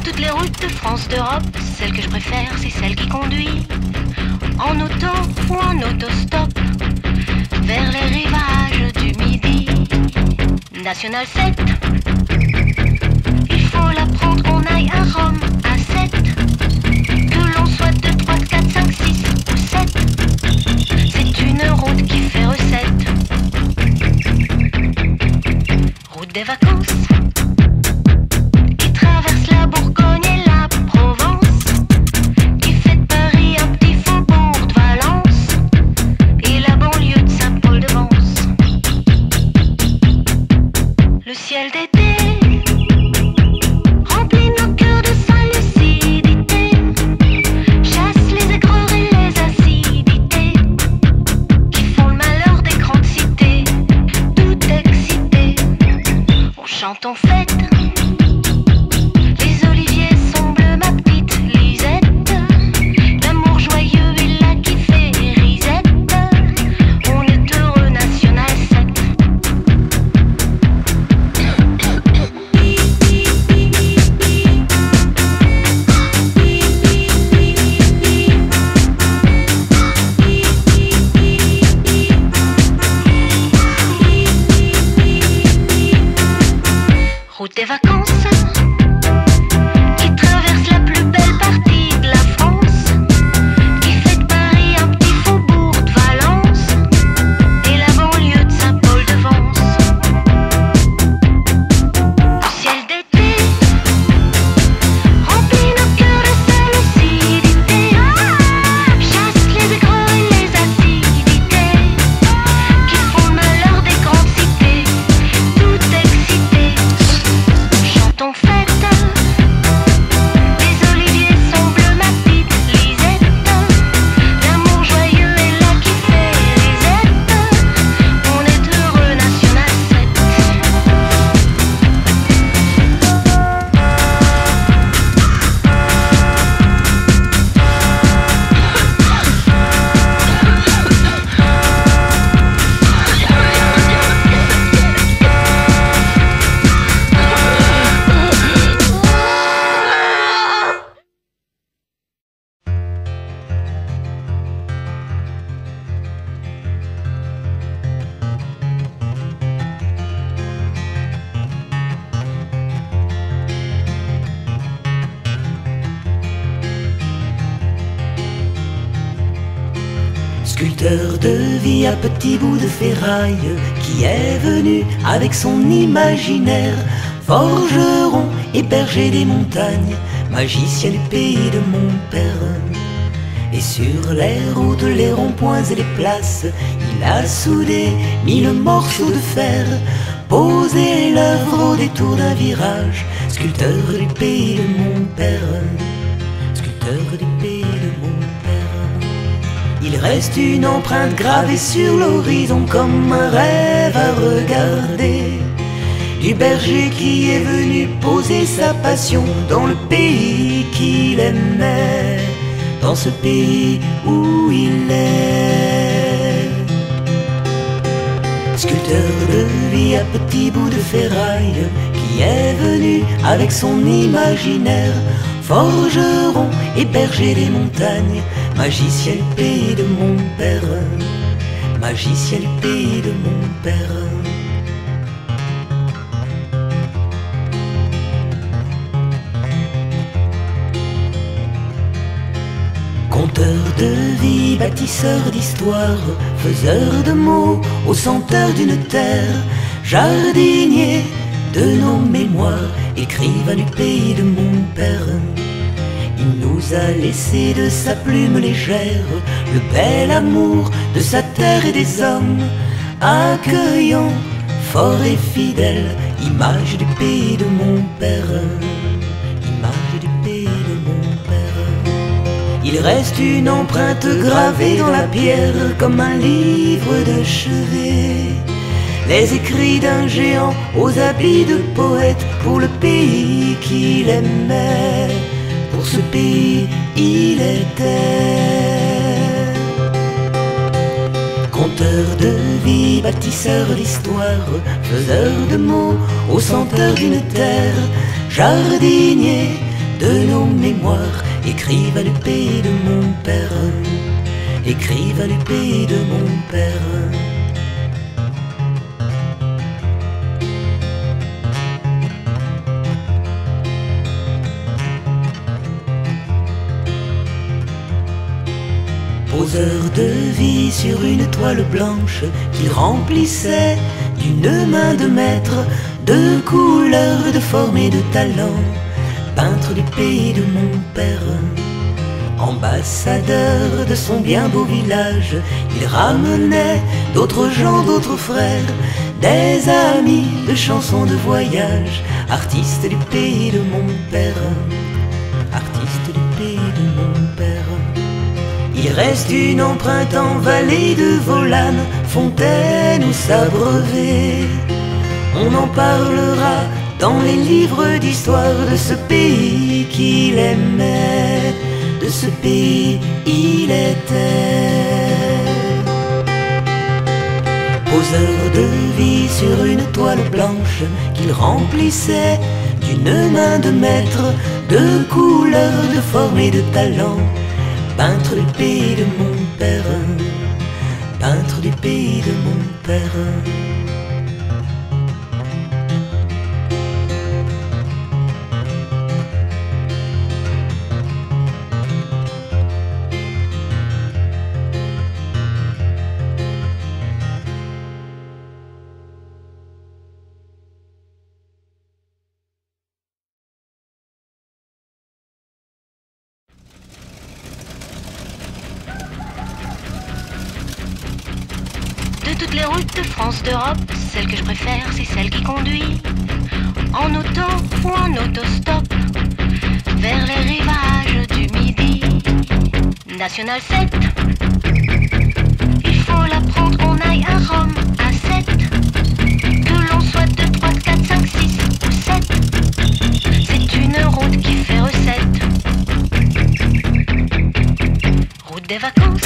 toutes les routes de France, d'Europe, celle que je préfère, c'est celle qui conduit en auto ou en autostop vers les rivages du Midi. National 7, il faut la prendre, on aille à Rome à 7, que l'on soit 2, 3, 4, 5, 6 ou 7. C'est une route qui fait recette. Route des vacances qui traverse la Bourgogne et la Provence, qui fait de Paris un petit faubourg de Valence et la banlieue de Saint-Paul-de-Vence. Le ciel d'été remplit nos cœurs de sa lucidité, chasse les aigreurs et les acidités qui font le malheur des grandes cités. Tout excité, on chante, on fête. Les oliviers sont bleus, ma petite Lisette. L'amour joyeux est là qui fait risette. On est heureux, National 7. Route des vacances qui traverse la plus belle partie de la France, qui fait de Paris un petit faubourg de Valence et la banlieue de Saint-Paul-de-Vence. Le ciel d'été remplit nos cœurs de sa lucidité, chasse les aigreurs et les acidités qui font le malheur des grandes cités. Tout excité, chantons fête. Les oliviers sont bleus, ma petite Lisette. L'amour joyeux est là qui fait risette. On est heureux, National 7. Sculpteur de vie à petits bouts de ferraille, qui est venu avec son imaginaire, forgeron et berger des montagnes, magicien du pays de mon père. Et sur les routes, les ronds-points et les places, il a soudé 1000 morceaux de fer, posé l'œuvre au détour d'un virage, sculpteur du pays de mon père, sculpteur du pays de mon père. Il reste une empreinte gravée sur l'horizon comme un rêve à regarder, du berger qui est venu poser sa passion dans le pays qu'il aimait, dans ce pays où il est. Sculpteur de vie à petits bouts de ferraille, qui est venu avec son imaginaire, forgeron et berger des montagnes, magicien du pays de mon père, magicien du pays de mon père. Conteur de vie, bâtisseur d'histoire, faiseur de mots au senteur d'une terre, jardinier de nos mémoires, écrivain du pays de mon père. Il nous a laissé de sa plume légère le bel amour de sa terre et des hommes, accueillant, fort et fidèle, image du pays de mon père, image du pays de mon père. Il reste une empreinte gravée dans la pierre comme un livre de chevet, les écrits d'un géant aux habits de poète, pour le pays qu'il aimait, pour ce pays il était. Conteur de vie, bâtisseur d'histoire, faiseur de mots au senteur d'une terre, jardinier de nos mémoires. Écrive à l'épée de mon père, écrive à l'épée de mon père. Poseur de vie sur une toile blanche qu'il remplissait d'une main de maître, de couleur, de forme et de talent. Peintre du pays de mon père, ambassadeur de son bien beau village, il ramenait d'autres gens, d'autres frères, des amis de chansons de voyage. Artiste du pays de mon père, artiste du pays de mon père. Il reste une empreinte en vallée de Volane, Fontaine ou Sabrevé. On en parlera dans les livres d'histoire de ce pays qu'il aimait, de ce pays il était. Poseur de vie sur une toile blanche qu'il remplissait d'une main de maître, de couleur, de forme et de talent. Peintre du pays de mon père, peintre du pays de mon père. De toutes les routes de France, d'Europe, celle que je préfère, c'est celle qui conduit en auto ou en autostop vers les rivages du Midi. National 7, il faut la prendre, on aille à Rome à 7. Que l'on soit 2, 3, 4, 5, 6 ou 7, c'est une route qui fait recette. Route des vacances.